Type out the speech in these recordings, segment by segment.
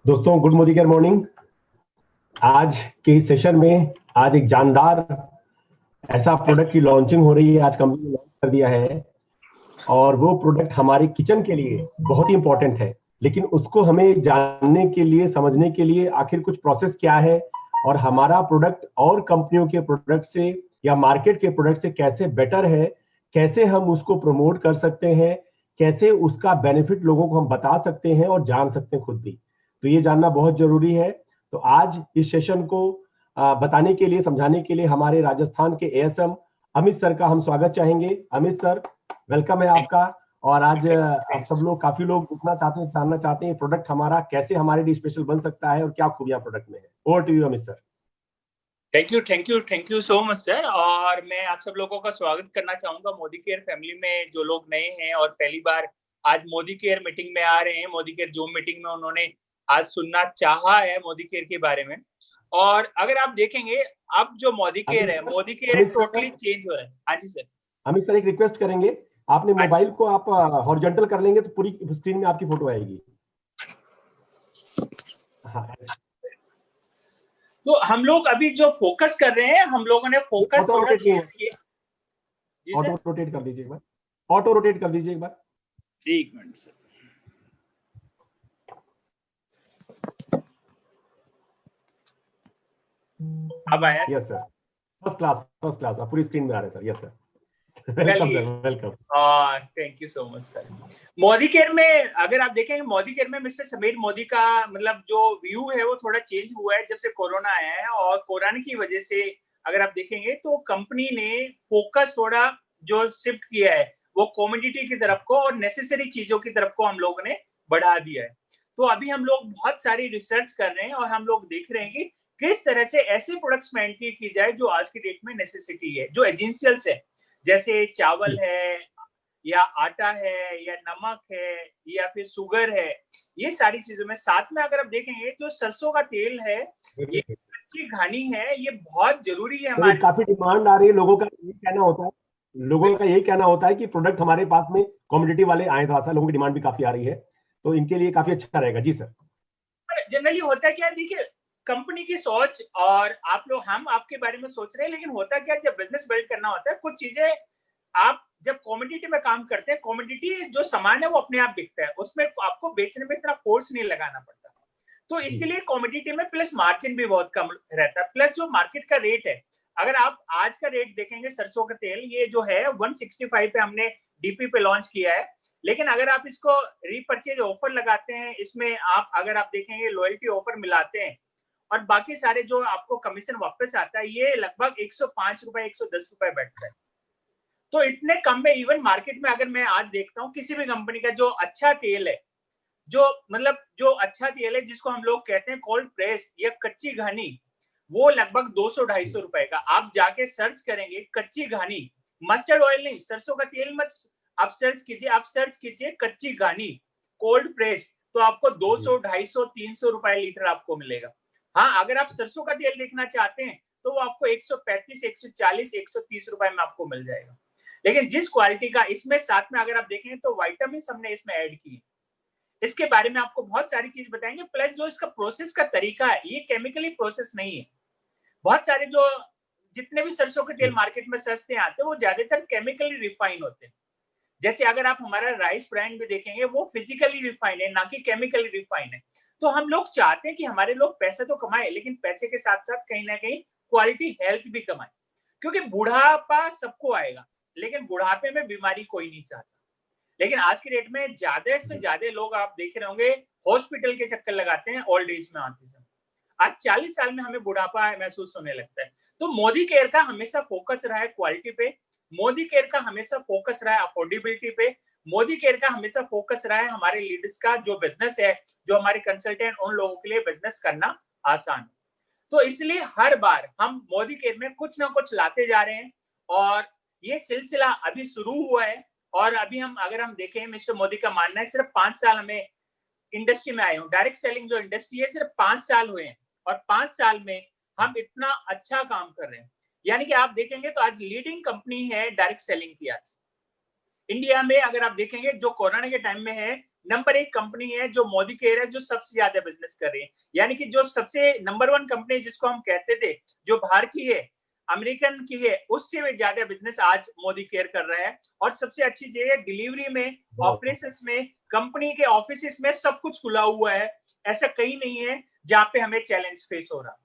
दोस्तों, good Modi care morning. आज के इस सेशन में आज एक जानदार ऐसा प्रोडक्ट की लॉन्चिंग हो रही है। आज कंपनी ने लॉन्च कर दिया है और वो प्रोडक्ट हमारे किचन के लिए बहुत ही इंपॉर्टेंट है। लेकिन उसको हमें जानने के लिए, समझने के लिए आखिर कुछ प्रोसेस क्या है और हमारा प्रोडक्ट और कंपनियों के प्रोडक्ट से या मार्केट के प्रोडक्ट से कैसे बेटर है, कैसे हम उसको प्रमोट कर सकते हैं, कैसे उसका बेनिफिट लोगों को हम बता सकते हैं और जान सकते हैं खुद भी। तो ये जानना बहुत जरूरी है। तो आज इस सेशन को बताने के लिए, समझाने के लिए हमारे राजस्थान के एएसएम अमित सर का हम स्वागत चाहेंगे। अमित सर, वेलकम है आपका। और आज आप सब लोग, काफी लोग उठना चाहते हैं, जानना चाहते हैं प्रोडक्ट हमारा कैसे हमारे लिए स्पेशल बन सकता है और क्या खूबियां प्रोडक्ट में है। Over to you Amit sir. Thank you so much sir. और मैं आप सब लोगों का स्वागत करना चाहूंगा मोदी केयर फैमिली में। जो लोग नए हैं और पहली बार आज मोदी केयर मीटिंग में आ रहे हैं, मोदी केयर जूम मीटिंग में उन्होंने आज सुनना चाहा है मोदी केयर के बारे में। और अगर आप देखेंगे अब जो मोदी केयर है, मोदी केयर टोटली चेंज हो रहा है। हाँ जी सर। अमित सर, एक रिक्वेस्ट करेंगे, आपने मोबाइल को आप हॉरिजॉन्टल कर लेंगे तो पूरी स्क्रीन में आपकी फोटो आएगी। हाँ, तो हम लोग अभी जो फोकस कर रहे हैं, हम लोगों ने फोकस थोड़ा चेंज किया। ऑटो रोटेट कर दीजिए एक बार, ऑटो रोटेट कर दीजिए एक बार। एक मिनट सर। अब आया? यस सर, फर्स्ट क्लास आप पूरी स्क्रीन में आ रहे हैं sir. Yes sir, welcome. Thank you so much sir. Modi care में अगर आप देखेंगे, मोदी केयर में मिस्टर समीर मोदी का मतलब जो व्यू है वो थोड़ा चेंज हुआ है जब से कोरोना आया है। और कोरोना की वजह से अगर आप देखेंगे तो कंपनी ने फोकस थोड़ा जो शिफ्ट किया है वो कमोडिटी की तरफ को और नेसेसरी चीजों की तरफ को हम लोगों ने बढ़ा दिया है। तो अभी हम लोग बहुत सारी रिसर्च कर रहे हैं और हम लोग देख रहे हैं कि किस तरह से ऐसे प्रोडक्ट्स में एंट्री की जाए जो आज की डेट में नेसेसिटी है, जो एजेंशियल्स है, जैसे चावल है या आटा है या नमक है या फिर शुगर है। ये सारी चीजों में साथ में अगर आप देखेंगे तो सरसों का तेल है, ये कच्ची घानी है, ये बहुत जरूरी है हमारे। काफी डिमांड आ रही है, लोगों का यही कहना होता है कि प्रोडक्ट हमारे पास में कमोडिटी वाले आए। थोड़ा सा लोगों की डिमांड भी काफी आ रही है, तो इनके लिए काफी अच्छा रहेगा। जी सर। जनरली होता क्या है, देखिए कंपनी की सोच और आप लोग, हम आपके बारे में सोच रहे हैं, लेकिन होता क्या है जब बिजनेस बिल्ड करना होता है, कुछ चीजें आप जब कमोडिटी में काम करते हैं, कमोडिटी जो सामान है वो अपने आप बिकता है, उसमें आपको बेचने में इतना फोर्स नहीं लगाना पड़ता। तो इसीलिए कमोडिटी में प्लस मार्जिन भी बहुत कम रहता है, प्लस जो मार्केट का रेट है, अगर आप आज का रेट देखेंगे सरसों का तेल, ये जो है 165 पे हमने डीपी पे लॉन्च किया है। लेकिन अगर आप इसको रीपरचेज ऑफर लगाते हैं, इसमें आप अगर आप देखेंगे लॉयल्टी ऑफर मिलाते हैं और बाकी सारे जो आपको कमीशन वापस आता है, ये लगभग 105 रुपए 110 रुपए बैठता है। तो इतने कम में इवन मार्केट में अगर मैं आज देखता हूँ किसी भी कंपनी का जो अच्छा तेल है, जो मतलब जो अच्छा तेल है जिसको हम लोग कहते हैं कोल्ड प्रेस या कच्ची घानी, वो लगभग 200-250 रुपए का। आप जाके सर्च करेंगे कच्ची घानी, मस्टर्ड ऑयल नहीं, सरसों का तेल मत आप सर्च कीजिए, आप सर्च कीजिए कच्ची घानी कोल्ड प्रेस, तो आपको 200, 250, 300 रुपए लीटर आपको मिलेगा। हाँ, अगर आप सरसों का तेल देखना चाहते हैं तो वो आपको 135, 140, 130 रुपए में आपको मिल जाएगा। लेकिन जिस क्वालिटी का, इसमें साथ में अगर आप देखें तो विटामिन हमने इसमें ऐड की है, इसके बारे में आपको बहुत सारी चीज बताएंगे। प्लस जो इसका प्रोसेस का तरीका है, ये केमिकली प्रोसेस नहीं है। बहुत सारे जो जितने भी सरसों के तेल मार्केट में सस्ते आते हैं वो ज्यादातर केमिकली रिफाइन होते हैं। जैसे अगर आप हमारा राइस ब्रांड भी देखेंगे, वो फिजिकली रिफाइन है, ना कि केमिकली रिफाइन है। तो हम लोग चाहते हैं कि हमारे लोग पैसे तो कमाए, लेकिन पैसे के साथ साथ कहीं ना कहीं क्वालिटी हेल्थ भी कमाए, क्योंकि बुढ़ापा सबको आएगा, लेकिन बुढ़ापे में बीमारी कोई नहीं चाहता। लेकिन आज की डेट में ज्यादा से ज्यादा लोग आप देख रहे होंगे हॉस्पिटल के चक्कर लगाते हैं ओल्ड एज में आते समय। आज 40 साल में हमें बुढ़ापा महसूस होने लगता है। तो मोदी केयर का हमेशा फोकस रहा है क्वालिटी पे, मोदी केयर का हमेशा फोकस रहा है अफोर्डेबिलिटी पे, मोदी केयर का हमेशा फोकस रहा है हमारे लीडर्स का जो बिजनेस है, जो हमारे कंसल्टेंट, उन लोगों के लिए बिजनेस करना आसान है। तो इसलिए हर बार हम मोदी केयर में कुछ ना कुछ लाते जा रहे हैं और ये सिलसिला अभी शुरू हुआ है। और अभी हम अगर हम देखें, मिस्टर मोदी का मानना है सिर्फ 5 साल हमें इंडस्ट्री में आए हूँ, डायरेक्ट सेलिंग जो इंडस्ट्री है सिर्फ 5 साल हुए हैं, और 5 साल में हम इतना अच्छा काम कर रहे हैं। यानी कि आप देखेंगे तो आज लीडिंग कंपनी है डायरेक्ट सेलिंग की। आज इंडिया में अगर आप देखेंगे जो कोरोना के टाइम में है, नंबर 1 कंपनी है जो मोदी केयर है, जो सबसे ज्यादा बिजनेस कर रही है। यानी कि जो सबसे नंबर 1 कंपनी जिसको हम कहते थे, जो बाहर की है, अमेरिकन की है, उससे भी ज्यादा बिजनेस आज मोदी केयर कर रहा है। और सबसे अच्छी चीज है, डिलीवरी में, ऑपरेशंस में, कंपनी के ऑफिस में सब कुछ खुला हुआ है। ऐसा कहीं नहीं है जहां पे हमें चैलेंज फेस हो रहा।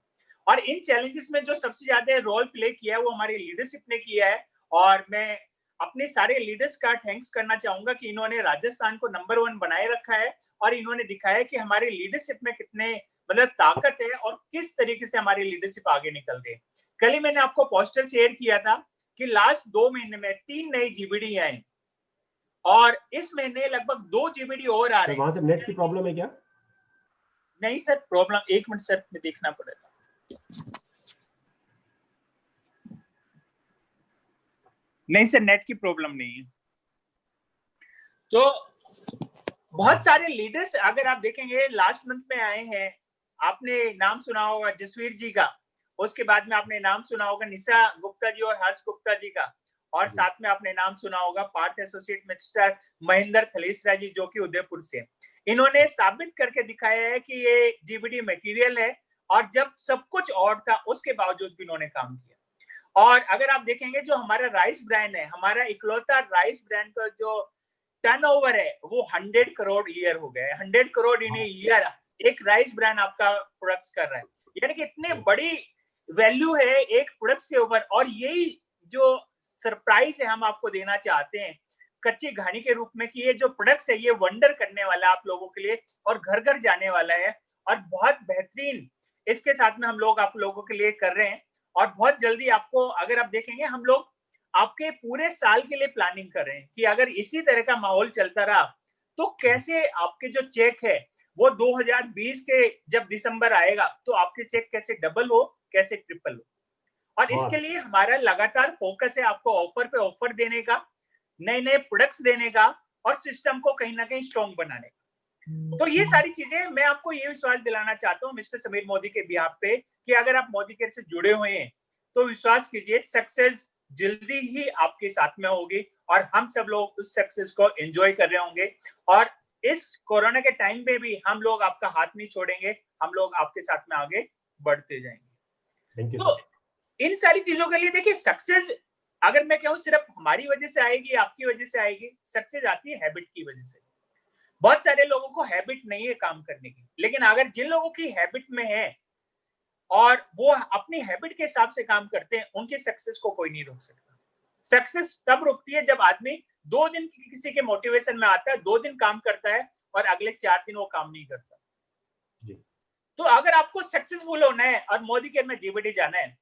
और इन चैलेंजेस में जो सबसे ज्यादा रोल प्ले किया है वो हमारी लीडरशिप ने किया है। और मैं अपने सारे लीडर्स का थैंक्स करना चाहूंगा कि इन्होंने राजस्थान को नंबर 1 बनाए रखा है और इन्होंने दिखाया कि हमारी लीडरशिप में कितने मतलब ताकत है और किस तरीके से हमारी लीडरशिप आगे निकल रही है। कल ही मैंने आपको पोस्टर शेयर किया था कि लास्ट 2 महीने में 3 नई जीबीडी आए और इस महीने लगभग 2 जीबीडी और आ रहे हैं। वहां से नेट की प्रॉब्लम है क्या? नहीं सर, प्रॉब्लम 1 मिनट सर, में देखना पड़ेगा। नहीं सर, नेट की प्रॉब्लम नहीं है। तो बहुत सारे लीडर्स अगर आप देखेंगे लास्ट मंथ में आए हैं। आपने नाम सुना होगा जसवीर जी का, उसके बाद में आपने नाम सुना होगा निशा गुप्ता जी और हर्ष गुप्ता जी का, और साथ में आपने नाम सुना होगा पार्थ एसोसिएट मिस्टर महेंद्र थलेसरा जी, जो कि उदयपुर से। इन्होंने साबित करके दिखाया है कि ये जीबीडी मटेरियल है और जब सब कुछ और था उसके बावजूद भी इन्होंने काम किया। और अगर आप देखेंगे जो हमारा राइस ब्रांड है, हमारा इकलौता राइस ब्रांड का जो टर्नओवर है वो 100 करोड़ ईयर हो गया है। 100 करोड़ इन ईयर एक राइस ब्रांड आपका प्रोडक्ट्स कर रहा है। यानी कि इतने बड़ी वैल्यू है एक प्रोडक्ट्स के ऊपर। और यही जो सरप्राइज है हम आपको देना चाहते हैं कच्ची घानी के रूप में कि ये जो प्रोडक्ट्स है ये वंडर करने वाला है आप लोगों के लिए और घर घर जाने वाला है और बहुत बेहतरीन इसके साथ में हम लोग आप लोगों के लिए कर रहे हैं। और बहुत जल्दी आपको अगर आप देखेंगे हम लोग आपके पूरे साल के लिए प्लानिंग कर रहे हैं कि अगर इसी तरह का माहौल चलता रहा तो कैसे आपके जो चेक है वो 2020 के जब दिसंबर आएगा तो आपके चेक कैसे डबल हो, कैसे ट्रिपल हो। और इसके लिए हमारा लगातार फोकस है आपको ऑफर पे ऑफर देने का, नए नए प्रोडक्ट्स देने का और सिस्टम को कहीं ना कहीं स्ट्रॉन्ग बनाने का। तो ये सारी चीजें मैं आपको ये विश्वास दिलाना चाहता हूँ मिस्टर समीर मोदी के बिहाफ पे कि अगर आप मोदी केयर से जुड़े हुए हैं तो विश्वास कीजिए सक्सेस जल्दी ही आपके साथ में होगी और हम सब लोग उस सक्सेस को एंजॉय कर रहे होंगे। और इस कोरोना के टाइम पे भी हम लोग आपका हाथ नहीं छोड़ेंगे, हम लोग आपके साथ में आगे बढ़ते जाएंगे। तो इन सारी चीजों के लिए देखिए सक्सेस अगर मैं कहूँ सिर्फ हमारी वजह से आएगी, आपकी वजह से आएगी। सक्सेस आती है हैबिट की वजह से। बहुत सारे लोगों को हैबिट नहीं है काम करने की, लेकिन अगर जिन लोगों की हैबिट में है और वो अपनी हैबिट के हिसाब से काम करते हैं उनके सक्सेस को कोई नहीं रोक सकता। सक्सेस तब रुकती है जब आदमी 2 दिन किसी के मोटिवेशन में आता है, 2 दिन काम करता है और अगले 4 दिन वो काम नहीं करता जी। तो अगर आपको सक्सेसफुल होना है और मोदी केयर में जीबीडी जाना है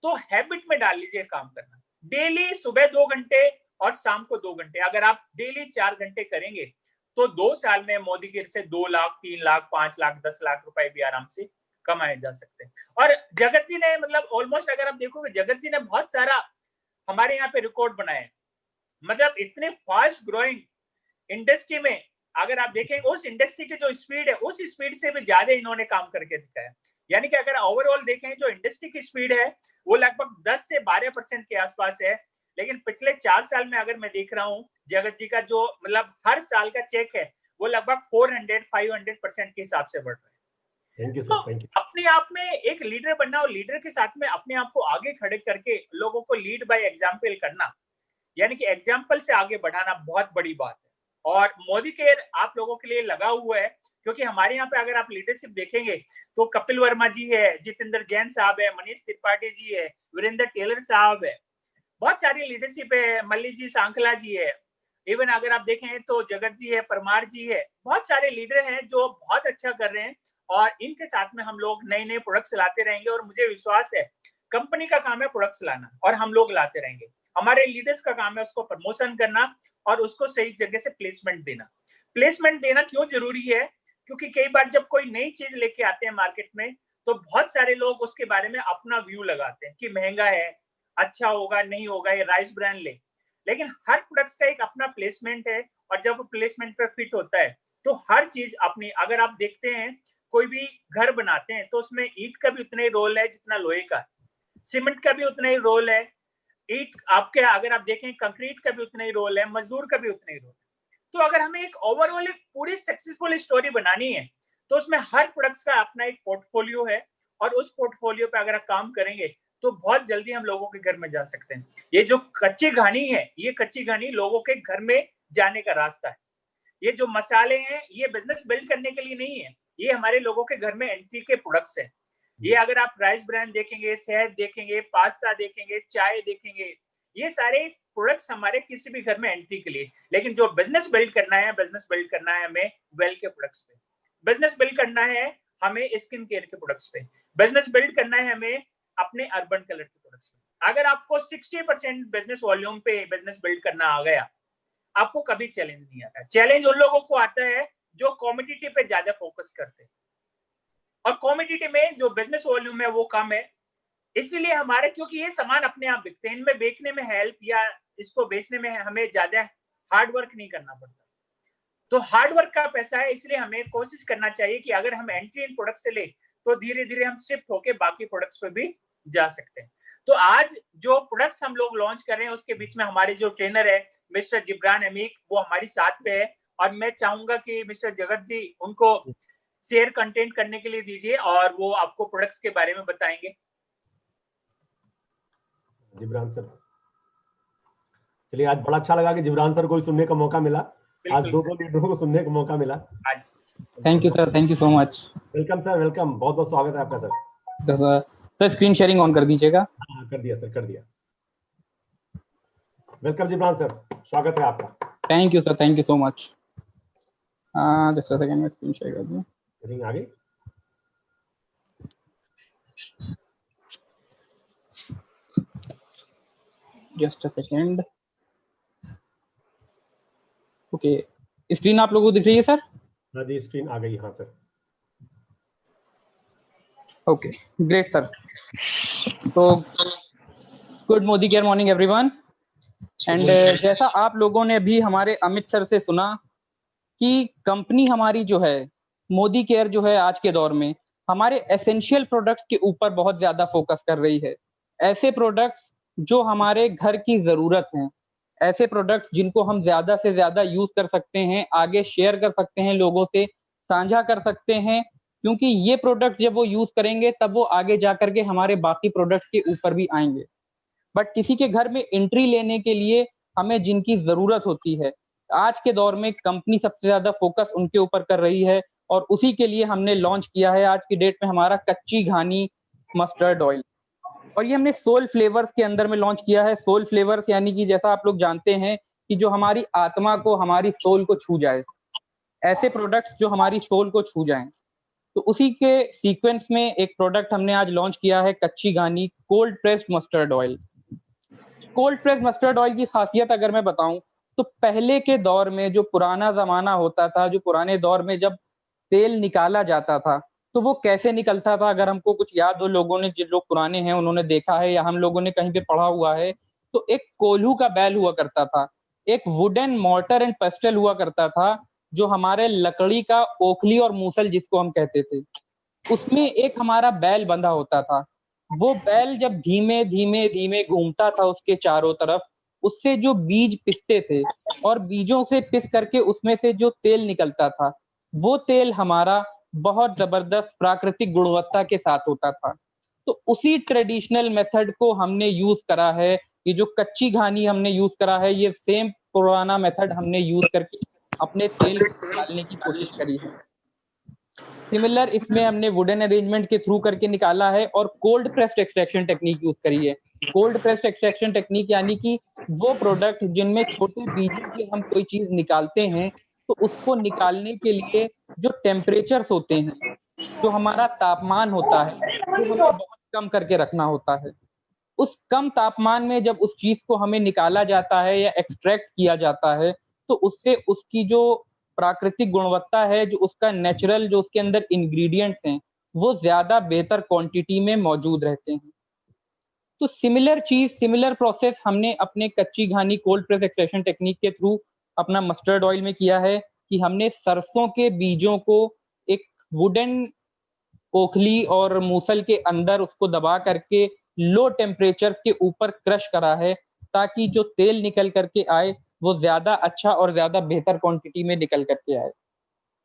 तो हैबिट में डाल लीजिए काम करना। डेली सुबह 2 घंटे और शाम को 2 घंटे अगर आप डेली 4 घंटे करेंगे तो 2 साल में मोदी केयर से 2 लाख 3 लाख 5 लाख 10 लाख रुपए भी आराम से कमाए जा सकते हैं। और जगत जी ने मतलब ऑलमोस्ट अगर आप देखोगे जगत जी ने बहुत सारा हमारे यहाँ पे रिकॉर्ड बनाए। मतलब इतने फास्ट ग्रोइंग इंडस्ट्री में अगर आप देखें उस इंडस्ट्री की जो स्पीड है उस स्पीड से भी ज्यादा इन्होंने काम करके दिखाया। यानी कि अगर ओवरऑल देखें जो इंडस्ट्री की स्पीड है वो लगभग 10 से 12% के आसपास है, लेकिन पिछले 4 साल में अगर मैं देख रहा हूँ जगत जी का जो मतलब हर साल का चेक है वो लगभग 400-500% के हिसाब से बढ़ रहा है। थैंक यू तो सर, थैंक यू। अपने आप में एक लीडर बनना और लीडर के साथ में अपने आप को आगे खड़े करके लोगों को लीड बाय एग्जाम्पल करना, यानी कि एग्जाम्पल से आगे बढ़ाना बहुत बड़ी बात है। और मोदी केयर आप लोगों के लिए लगा हुआ है क्योंकि हमारे यहाँ पे अगर आप लीडरशिप देखेंगे तो कपिल वर्मा जी है, जितेंद्र जैन साहब है, मनीष त्रिपाठी जी है, वीरेंद्र टेलर साहब है, बहुत सारी लीडरशिप है, मल्ली जी सांखला जी है, इवन अगर आप देखें तो जगत जी है, परमार जी है, बहुत सारे लीडर हैं जो बहुत अच्छा कर रहे हैं। और इनके साथ में हम लोग नए नए प्रोडक्ट्स लाते रहेंगे और मुझे विश्वास है कंपनी का काम है प्रोडक्ट्स लाना और हम लोग लाते रहेंगे। हमारे लीडर्स का काम है उसको प्रमोशन करना और उसको सही जगह से प्लेसमेंट देना। प्लेसमेंट देना क्यों जरूरी है? क्योंकि कई बार जब कोई नई चीज लेके आते हैं मार्केट में तो बहुत सारे लोग उसके बारे में अपना व्यू लगाते हैं कि महंगा है, अच्छा होगा, नहीं होगा, ये राइस ब्रांड ले। लेकिन हर प्रोडक्ट्स का एक अपना प्लेसमेंट है और जब वो प्लेसमेंट पे फिट होता है तो हर चीज अपनी, अगर आप देखते हैं कोई भी घर बनाते हैं तो उसमें ईंट का भी उतना ही रोल है जितना लोहे का, सीमेंट का भी उतना ही रोल है, ईंट आपके अगर आप देखें कंक्रीट का भी उतना ही रोल है, मजदूर का भी उतना ही रोल है। तो अगर हमें एक ओवरऑल एक पूरी सक्सेसफुल स्टोरी बनानी है तो उसमें हर प्रोडक्ट्स का अपना एक पोर्टफोलियो है, और उस पोर्टफोलियो पे अगर आप काम करेंगे तो बहुत जल्दी हम लोगों के घर में जा सकते हैं। ये जो कच्ची घानी है, ये कच्ची घानी लोगों के घर में जाने का रास्ता है। ये जो मसाले हैं ये बिजनेस बिल्ड करने के लिए नहीं है, ये हमारे लोगों के घर में एंट्री के प्रोडक्ट्स हैं। ये अगर आप राइस ब्रांड देखेंगे, शहद देखेंगे, पास्ता देखेंगे, चाय देखेंगे, ये सारे प्रोडक्ट्स हमारे किसी भी घर में एंट्री के लिए। लेकिन जो बिजनेस बिल्ड करना है, बिजनेस बिल्ड करना है हमें वेल के प्रोडक्ट्स पे, बिजनेस बिल्ड करना है हमें स्किन केयर के प्रोडक्ट्स पे, बिजनेस बिल्ड करना है हमें अपने अर्बन कलर के प्रोडक्ट्स पे। अगर आपको 60% बिजनेस वॉल्यूम पे बिजनेस बिल्ड करना आ गया, आपको कभी चैलेंज नहीं आता। चैलेंज उन लोगों को आता है जो कॉमोडिटी पे ज्यादा फोकस करते हैं, और कॉमोडिटी में जो बिजनेस वॉल्यूम है वो कम है। इसीलिए हमारे, क्योंकि ये सामान अपने आप बिकते हैं, इनमें बेचने में हेल्प या इसको बेचने में हमें ज्यादा हार्ड वर्क नहीं करना पड़ता। तो हार्ड वर्क का पैसा है, इसलिए हमें कोशिश करना चाहिए कि अगर हम एंट्री इन प्रोडक्ट से ले तो धीरे धीरे हम शिफ्ट होके बाकी प्रोडक्ट्स पे भी जा सकते हैं। तो आज जो प्रोडक्ट्स हम लोग लॉन्च कर रहे हैं उसके बीच में हमारे जो ट्रेनर है मिस्टर जिब्रान अमीक, वो हमारी साथ पे है, और मैं चाहूंगा कि मिस्टर जगत जी उनको शेयर कंटेंट करने के लिए दीजिए और वो आपको प्रोडक्ट्स के बारे में बताएंगे। जिब्रान सर, चलिए आज बड़ा अच्छा लगा कि जिब्रान सर को सुनने का मौका मिला, आज दो लीडरों को सुनने का मौका मिला आज। Thank you sir, thank you so much. Welcome sir, welcome, बहुत बहुत स्वागत है आपका sir. Sir screen sharing on कर दीजिएगा। हाँ कर दिया सर, कर दिया। वेलकम जिब्रान सर, स्वागत है आपका। Thank you sir, thank you so much. Just a second, मैं स्क्रीन शेयर कर दूं। रिंग आ गई। Just a second. Okay, screen आप लोगों को दिख रही है सर? हाँ जी, स्क्रीन आ गई। हाँ सर। Okay, great sir. तो good Modi care morning everyone. And जैसा आप लोगों ने अभी हमारे अमित सर से सुना कि कंपनी हमारी जो है मोदी केयर जो है आज के दौर में हमारे एसेंशियल प्रोडक्ट्स के ऊपर बहुत ज्यादा फोकस कर रही है। ऐसे प्रोडक्ट्स जो हमारे घर की जरूरत हैं, ऐसे प्रोडक्ट्स जिनको हम ज्यादा से ज्यादा यूज कर सकते हैं, आगे शेयर कर सकते हैं, लोगों से साझा कर सकते हैं, क्योंकि ये प्रोडक्ट जब वो यूज करेंगे तब वो आगे जाकर के हमारे बाकी प्रोडक्ट के ऊपर भी आएंगे। बट किसी के घर में एंट्री लेने के लिए हमें जिनकी जरूरत होती है, आज के दौर में कंपनी सबसे ज्यादा फोकस उनके ऊपर कर रही है, और उसी के लिए हमने लॉन्च किया है आज की डेट में हमारा कच्ची घानी मस्टर्ड ऑयल। और ये हमने सोल फ्लेवर्स के अंदर में लॉन्च किया है। सोल फ्लेवर्स यानी कि जैसा आप लोग जानते हैं कि जो हमारी आत्मा को, हमारी सोल को छू जाए, ऐसे प्रोडक्ट्स जो हमारी सोल को छू जाएं। तो उसी के सीक्वेंस में एक प्रोडक्ट हमने आज लॉन्च किया है, कच्ची घानी cold pressed mustard oil. Cold pressed mustard oil की खासियत अगर मैं बताऊं तो पहले के दौर में जो पुराना जमाना होता था, जो पुराने दौर में जब तेल निकाला जाता था तो वो कैसे निकलता था, अगर हमको कुछ याद हो, लोगों ने, जिन लोग पुराने हैं उन्होंने देखा है या हम लोगों ने कहीं पे पढ़ा हुआ है, तो एक कोल्हू का बैल हुआ करता था, एक वुडन मोर्टर एंड पेस्टल हुआ करता था, जो हमारे लकड़ी का ओखली और मूसल जिसको हम कहते थे, उसमें एक हमारा बैल बंधा होता था। वो बैल जब धीमे धीमे धीमे घूमता था उसके चारों तरफ, उससे जो बीज पिसते थे और बीजों से पिस करके उसमें से जो तेल निकलता था, वो तेल हमारा बहुत जबरदस्त प्राकृतिक गुणवत्ता के साथ होता था। तो उसी ट्रेडिशनल मेथड को हमने यूज करा है। ये जो कच्ची घानी हमने यूज करा है, ये सेम पुराना मेथड हमने यूज करके अपने तेल को निकालने की कोशिश करी है। सिमिलर इसमें हमने वुडन अरेंजमेंट के थ्रू करके निकाला है और cold pressed extraction technique use करी है। कोल्ड प्रेस्ड एक्सट्रैक्शन टेक्निक यानी कि वो प्रोडक्ट जिनमें छोटे बीजों से हम कोई चीज निकालते हैं, तो उसको निकालने के लिए जो टेम्परेचर्स होते हैं, जो हमारा तापमान होता है, वो हमें बहुत कम करके रखना होता है। उस कम तापमान में जब उस चीज को हमें निकाला जाता है या एक्सट्रैक्ट किया जाता है, तो उससे उसकी जो प्राकृतिक गुणवत्ता है, जो उसका नेचुरल, जो उसके अंदर इंग्रेडिएंट्स हैं, वो ज्यादा बेहतर क्वांटिटी में मौजूद रहते हैं। तो सिमिलर चीज, सिमिलर प्रोसेस हमने अपने कच्ची घानी कोल्ड प्रेस एक्सट्रैक्शन टेक्निक के थ्रू अपना मस्टर्ड ऑयल में किया है कि हमने सरसों के बीजों को एक वुडन ओखली और मूसल के अंदर उसको दबा करके लो टेम्परेचर के ऊपर क्रश करा है, ताकि जो तेल निकल करके आए वो ज्यादा अच्छा और ज्यादा बेहतर क्वांटिटी में निकल करके आए।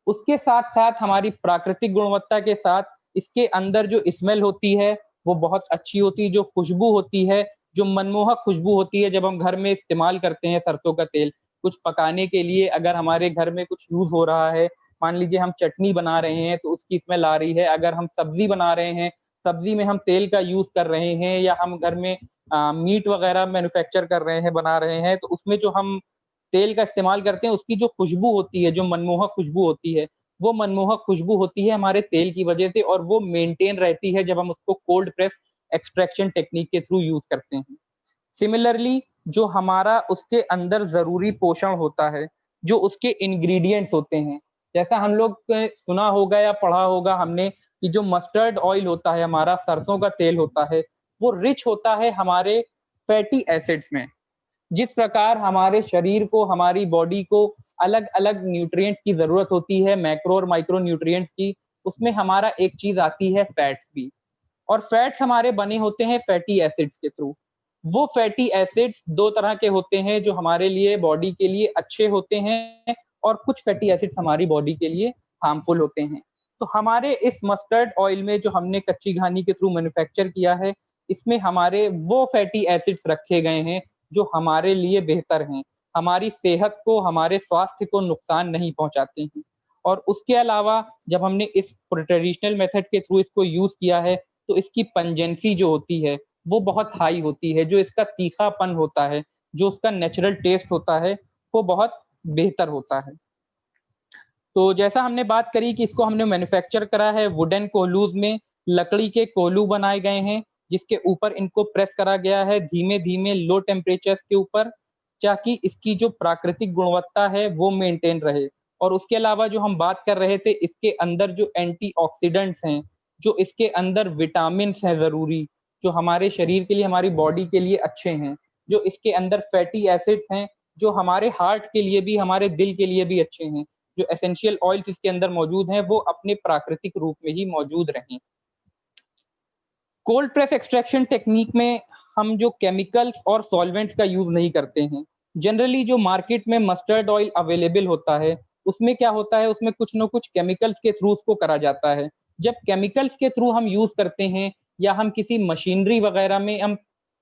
उसके साथ साथ हमारी प्राकृतिक गुणवत्ता के साथ इसके अंदर जो स्मेल होती है वो बहुत अच्छी होती है, जो खुशबू होती है, जो मनमोहक खुशबू होती है जब हम घर में इस्तेमाल करते हैं सरसों का तेल कुछ पकाने के लिए। अगर हमारे घर में कुछ यूज हो रहा है, मान लीजिए हम चटनी बना रहे हैं तो उसकी स्मेल आ रही है, अगर हम सब्जी बना रहे हैं, सब्जी में हम तेल का यूज कर रहे हैं, या हम घर में मीट वगैरह मैन्युफैक्चर कर रहे हैं, बना रहे हैं, तो उसमें जो हम तेल का इस्तेमाल करते हैं उसकी जो खुशबू होती है, जो मनमोहक खुशबू होती है, वो मनमोहक खुशबू होती है हमारे तेल की वजह से, और वो मेंटेन रहती है जब हम उसको कोल्ड प्रेस एक्सट्रैक्शन टेक्निक के थ्रू यूज करते हैं। सिमिलरली जो हमारा उसके अंदर जरूरी पोषण होता है, जो उसके इंग्रेडिएंट्स होते हैं, जैसा हम लोग सुना होगा या पढ़ा होगा हमने कि जो मस्टर्ड ऑयल होता है, हमारा सरसों का तेल होता है, वो रिच होता है हमारे फैटी एसिड्स में। जिस प्रकार हमारे शरीर को, हमारी बॉडी को अलग अलग न्यूट्रिएंट की जरूरत होती है, मैक्रो और माइक्रो न्यूट्रिएंट की, उसमें हमारा एक चीज आती है फैट्स भी। और फैट्स हमारे बने होते हैं फैटी एसिड्स के थ्रू। वो फैटी एसिड्स दो तरह के होते हैं, जो हमारे लिए बॉडी के लिए अच्छे होते हैं, और कुछ फैटी एसिड्स हमारी बॉडी के लिए हार्मफुल होते हैं। तो हमारे इस मस्टर्ड ऑयल में जो हमने कच्ची घानी के थ्रू मैन्युफैक्चर किया है, इसमें हमारे वो फैटी एसिड्स रखे गए हैं जो हमारे लिए बेहतर हैं, हमारी सेहत को, हमारे स्वास्थ्य को नुकसान नहीं पहुंचाते हैं। और उसके अलावा जब हमने इस ट्रेडिशनल मेथड के थ्रू इसको यूज किया है, तो इसकी पंजेंसी जो होती है वो बहुत हाई होती है, जो इसका तीखापन होता है, जो उसका नेचुरल टेस्ट होता है, वो बहुत बेहतर होता है। तो जैसा हमने बात करी कि इसको हमने मैन्युफैक्चर करा है वुडन कोलूज में, लकड़ी के कोलू बनाए गए हैं, जिसके ऊपर इनको प्रेस करा गया है धीमे धीमे लो टेम्परेचर्स के ऊपर, ताकि इसकी जो प्राकृतिक गुणवत्ता है वो मेंटेन रहे। और उसके अलावा जो हम बात कर रहे थे, इसके अंदर जो एंटीऑक्सीडेंट्स हैं, जो इसके अंदर विटामिन हैं जरूरी, जो हमारे शरीर के लिए, हमारी बॉडी के लिए अच्छे हैं, जो इसके अंदर फैटी एसिड्स हैं, जो हमारे हार्ट के लिए भी, हमारे दिल के लिए भी अच्छे हैं, जो एसेंशियल ऑयल्स इसके अंदर मौजूद हैं, वो अपने प्राकृतिक रूप में ही मौजूद रहें। कोल्ड प्रेस एक्सट्रैक्शन टेक्निक में हम जो केमिकल्स और सॉल्वेंट्स का यूज नहीं करते हैं। जनरली जो मार्केट में मस्टर्ड ऑयल अवेलेबल होता है, उसमें क्या होता है, उसमें कुछ न कुछ केमिकल्स के थ्रू उसको करा जाता है। जब केमिकल्स के थ्रू हम यूज करते हैं, या हम किसी मशीनरी वगैरह में हम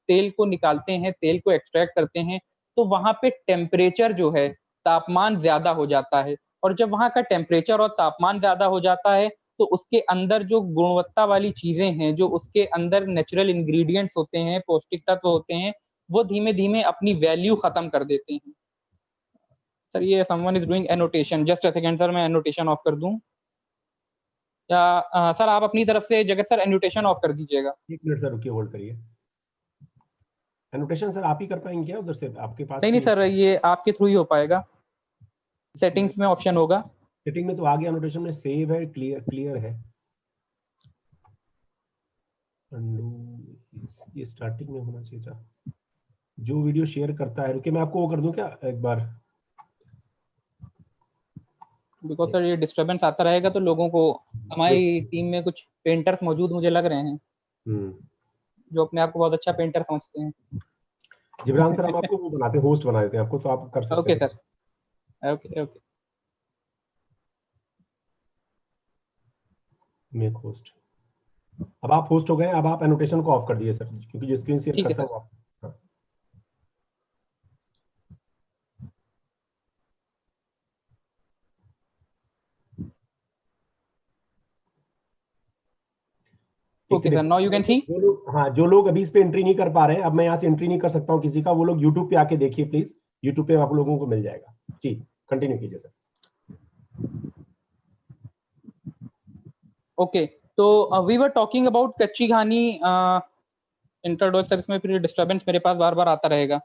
तेल को निकालते हैं, तेल को एक्सट्रैक्ट करते हैं, तो वहां पे टेम्परेचर जो है, तापमान ज्यादा हो जाता है। और जब वहां का टेम्परेचर और तापमान ज्यादा हो जाता है, तो उसके अंदर जो गुणवत्ता वाली चीजें हैं, जो उसके अंदर नेचुरल इंग्रेडिएंट्स होते हैं, पौष्टिक तत्व होते हैं, वो धीमे धीमे अपनी वैल्यू खत्म कर देते हैं। सर ये someone is doing annotation, just a second sir, मैं एनोटेशन ऑफ कर दूं, या सर आप अपनी तरफ से जगत सर एनोटेशन ऑफ कर दीजिएगा। एक मिनट सर, रुकिए, होल्ड करिए। एनोटेशन सर आप ही कर पाएंगे क्या उधर से, आपके पास? नहीं सर, ये आपके थ्रू ही हो पाएगा, सेटिंग्स में ऑप्शन होगा। सेटिंग में तो आ गया, एनोटेशन में सेव है, क्लियर है। ये स्टार्टिंग में होना चाहिए था। जो वीडियो शेयर करता है, रुकिए मैं आपको वो कर दूं क्या एक बार, बिकॉज सर ये डिस्टरबेंस आता रहेगा तो लोगों को, हमारी टीम में कुछ पेंटर्स मौजूद मुझे लग रहे हैं, जो अपने आप को बहुत अच्छा पेंटर समझते हैं। जिब्रान सर हम आपको वो बनाते हैं, होस्ट बना देते हैं आपको, तो आप कर सकते ओके हैं। Sir, okay make host. अब आप होस्ट हो गए, अब आप एनोटेशन को ऑफ कर दिए सर, क्योंकि जो स्क्रीन शेयर करता है वो। Okay sir, now you can see. जो लोग अभी इस पे एंट्री नहीं कर पा रहे हैं, अब मैं यहाँ से एंट्री नहीं कर सकता हूँ किसी का, वो लोग यूट्यूब पे आके देखिए प्लीज, यूट्यूब पे आप लोगों को मिल जाएगा। जी कंटिन्यू कीजिए सर। ओके, तो वी वर टॉकिंग अबाउट कच्ची घानी इंट्रोडक्शन सर। इसमें फिर डिस्टरबेंस मेरे पास बार बार आता रहेगा,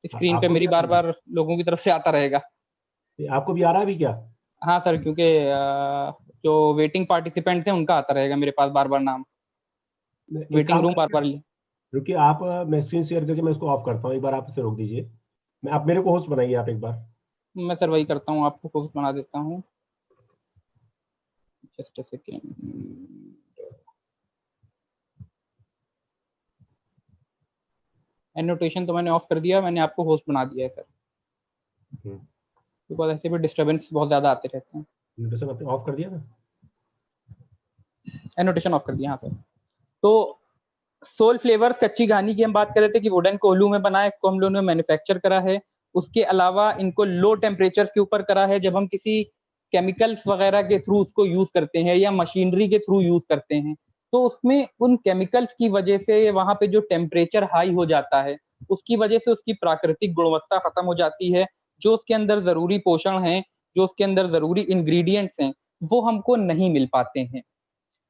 स्क्रीन पे मेरी बार बार लोगों की तरफ से आता रहेगा। आपको भी आ रहा है अभी क्या? हाँ सर, क्योंकि जो वेटिंग पार्टिसिपेंट्स हैं उनका आता रहेगा मेरे पास बार बार नाम, वेटिंग रूम बार बार। रुकिए आप, मैं स्क्रीन शेयर करके मैं इसको ऑफ करता हूँ, एक बार आप इसे रोक दीजिए। मैं, आप मेरे को होस्ट बनाइए आप एक बार। मैं सर वही करता हूँ, आपको होस्ट बना देता हूँ, जस्ट अ सेकेंड। एनोटेशन तो मैंने ऑफ कर दिया, मैंने आपको होस्ट बना दिया है सर। बिकॉज ऐसे भी डिस्टर्बेंस बहुत ज्यादा आते रहते हैं। एनोटेशन आपने ऑफ कर दिया ना? एनोटेशन ऑफ कर दिया, हाँ सर। तो सोल फ्लेवर्स कच्ची घानी की हम बात कर रहे थे कि वुडन कोल्हू में बना है, इसको हम लोगों ने मैन्युफैक्चर करा है। उसके अलावा इनको लो टेम्परेचर के ऊपर करा है। जब हम किसी केमिकल्स वगैरह के थ्रू उसको यूज करते हैं या मशीनरी के थ्रू यूज करते हैं, तो उसमें उन केमिकल्स की वजह से वहां पे जो टेम्परेचर हाई हो जाता है, उसकी वजह से उसकी प्राकृतिक गुणवत्ता खत्म हो जाती है। जो उसके अंदर जरूरी पोषण है, जो उसके अंदर जरूरी इंग्रेडिएंट्स हैं, वो हमको नहीं मिल पाते हैं।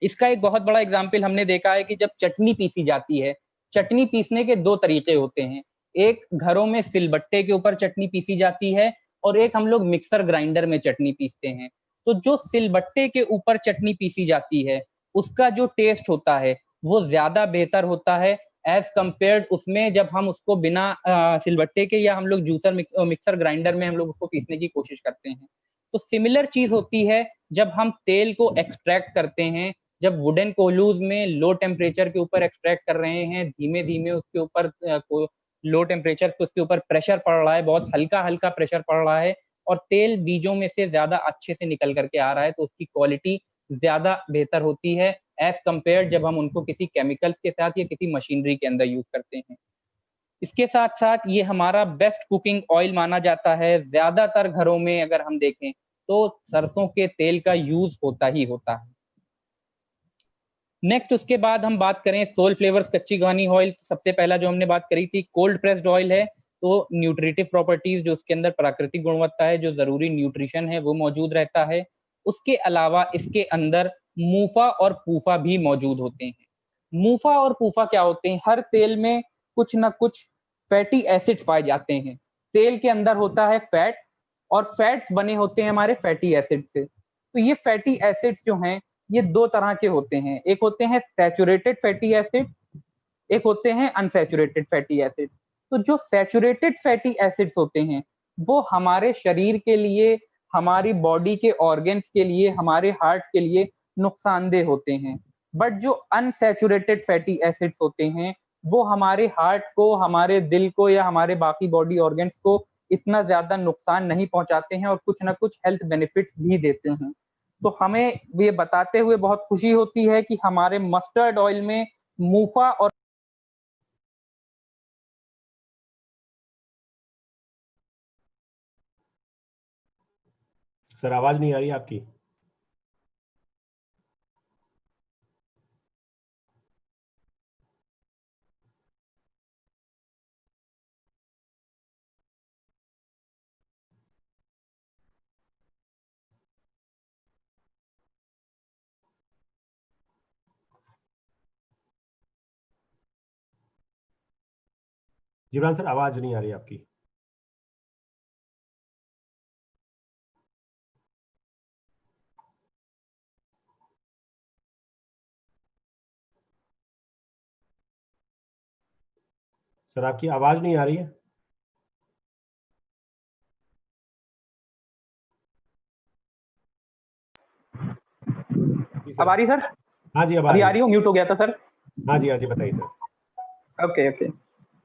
इसका एक बहुत बड़ा एग्जाम्पल हमने देखा है कि जब चटनी पीसी जाती है, चटनी पीसने के दो तरीके होते हैं। एक घरों में सिलबट्टे के ऊपर चटनी पीसी जाती है और एक हम लोग मिक्सर ग्राइंडर में चटनी पीसते हैं। तो जो सिलबट्टे के ऊपर चटनी पीसी जाती है, उसका जो टेस्ट होता है वो ज्यादा बेहतर होता है एज कंपेयर्ड उसमें जब हम उसको बिना सिलबट्टे के या हम लोग जूसर मिक्सर ग्राइंडर में हम लोग उसको पीसने की कोशिश करते हैं। तो सिमिलर चीज होती है जब हम तेल को एक्सट्रैक्ट करते हैं। जब वुडन कोल्हूज में लो टेम्परेचर के ऊपर एक्सट्रैक्ट कर रहे हैं, धीमे धीमे उसके ऊपर लो टेम्परेचर पे उसके ऊपर प्रेशर पड़ रहा है, बहुत हल्का हल्का प्रेशर पड़ रहा है और तेल बीजों में से ज्यादा अच्छे से निकल करके आ रहा है, तो उसकी क्वालिटी ज्यादा बेहतर होती है एज कंपेयर जब हम उनको किसी केमिकल्स के साथ या किसी मशीनरी के अंदर यूज करते हैं। इसके साथ साथ ये हमारा बेस्ट कुकिंग ऑयल माना जाता है। ज्यादातर घरों में अगर हम देखें तो सरसों के तेल का यूज होता ही होता है। नेक्स्ट उसके बाद हम बात करें सोल फ्लेवर्स कच्ची घानी ऑयल, सबसे पहला जो हमने बात करी थी कोल्ड प्रेस्ड ऑयल है। तो न्यूट्रिटिव प्रॉपर्टीज, जो उसके अंदर प्राकृतिक गुणवत्ता है, जो जरूरी न्यूट्रिशन है वो मौजूद रहता है। उसके अलावा इसके अंदर मूफा और पूफा भी मौजूद होते हैं। मूफा और पूफा क्या होते हैं? हर तेल में कुछ ना कुछ फैटी एसिड्स पाए जाते हैं। तेल के अंदर होता है फैट और फैट्स बने होते हैं हमारे फैटी एसिड से। तो ये फैटी एसिड्स जो हैं ये दो तरह के होते हैं, एक होते हैं सैचुरेटेड फैटी एसिड्स, एक होते हैं अनसैचुरेटेड फैटी एसिड्स। तो जो सैचुरेटेड फैटी एसिड्स होते हैं वो हमारे शरीर के लिए, हमारी बॉडी के ऑर्गन्स के लिए, हमारे हार्ट के लिए नुकसानदेह होते हैं। बट जो अनसैचुरेटेड फैटी एसिड्स होते हैं वो हमारे हार्ट को, हमारे दिल को या हमारे बाकी बॉडी ऑर्गन्स को इतना ज्यादा नुकसान नहीं पहुंचाते हैं और कुछ ना कुछ हेल्थ बेनिफिट्स भी देते हैं। तो हमें ये बताते हुए बहुत खुशी होती है कि हमारे मस्टर्ड ऑयल में मूफा और सर आवाज नहीं आ रही आपकी। जिब्रान सर आवाज नहीं आ रही आपकी। सर आपकी आवाज नहीं आ रही है। अब आ रही सर? हाँ जी अब अभी आ रही हो? म्यूट हो गया था सर। हाँ जी बताइए सर। Okay okay.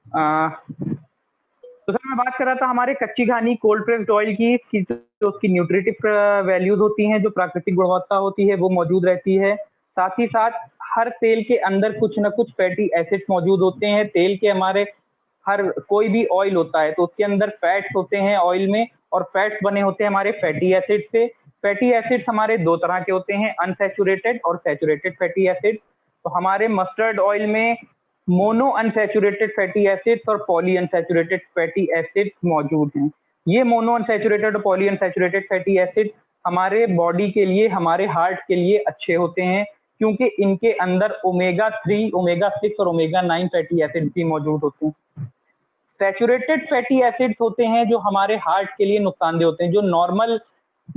तो सर मैं बात कर रहा था हमारे कच्ची घानी कोल्ड प्रेस्ड ऑयल की, जो उसकी न्यूट्रिटिव वैल्यूज होती हैं, जो प्राकृतिक गुणवत्ता होती है वो मौजूद रहती है। साथ ही साथ हर तेल के अंदर कुछ ना कुछ फैटी एसिड्स मौजूद होते हैं। तेल के हमारे हर कोई भी ऑयल होता है तो उसके अंदर फैट्स होते हैं ऑयल में, और फैट्स बने होते हैं हमारे फैटी एसिड से। फैटी एसिड्स हमारे दो तरह के होते हैं, अनसैचुरेटेड और सैचुरेटेड फैटी एसिड। तो हमारे मस्टर्ड ऑयल में मोनो अनसैचुरेटेड फैटी एसिड्स और पॉली अनसैचुरेटेड फैटी एसिड्स मौजूद हैं। ये मोनो अनसैचुरेटेड और पॉली अनसैचुरेटेड फैटी एसिड हमारे बॉडी के लिए, हमारे हार्ट के लिए अच्छे होते हैं, क्योंकि इनके अंदर ओमेगा 3, ओमेगा 6 और ओमेगा 9 फैटी एसिड भी मौजूद होते हैं। सैचुरेटेड फैटी एसिड्स होते हैं जो हमारे हार्ट के लिए नुकसानदेह होते हैं। जो नॉर्मल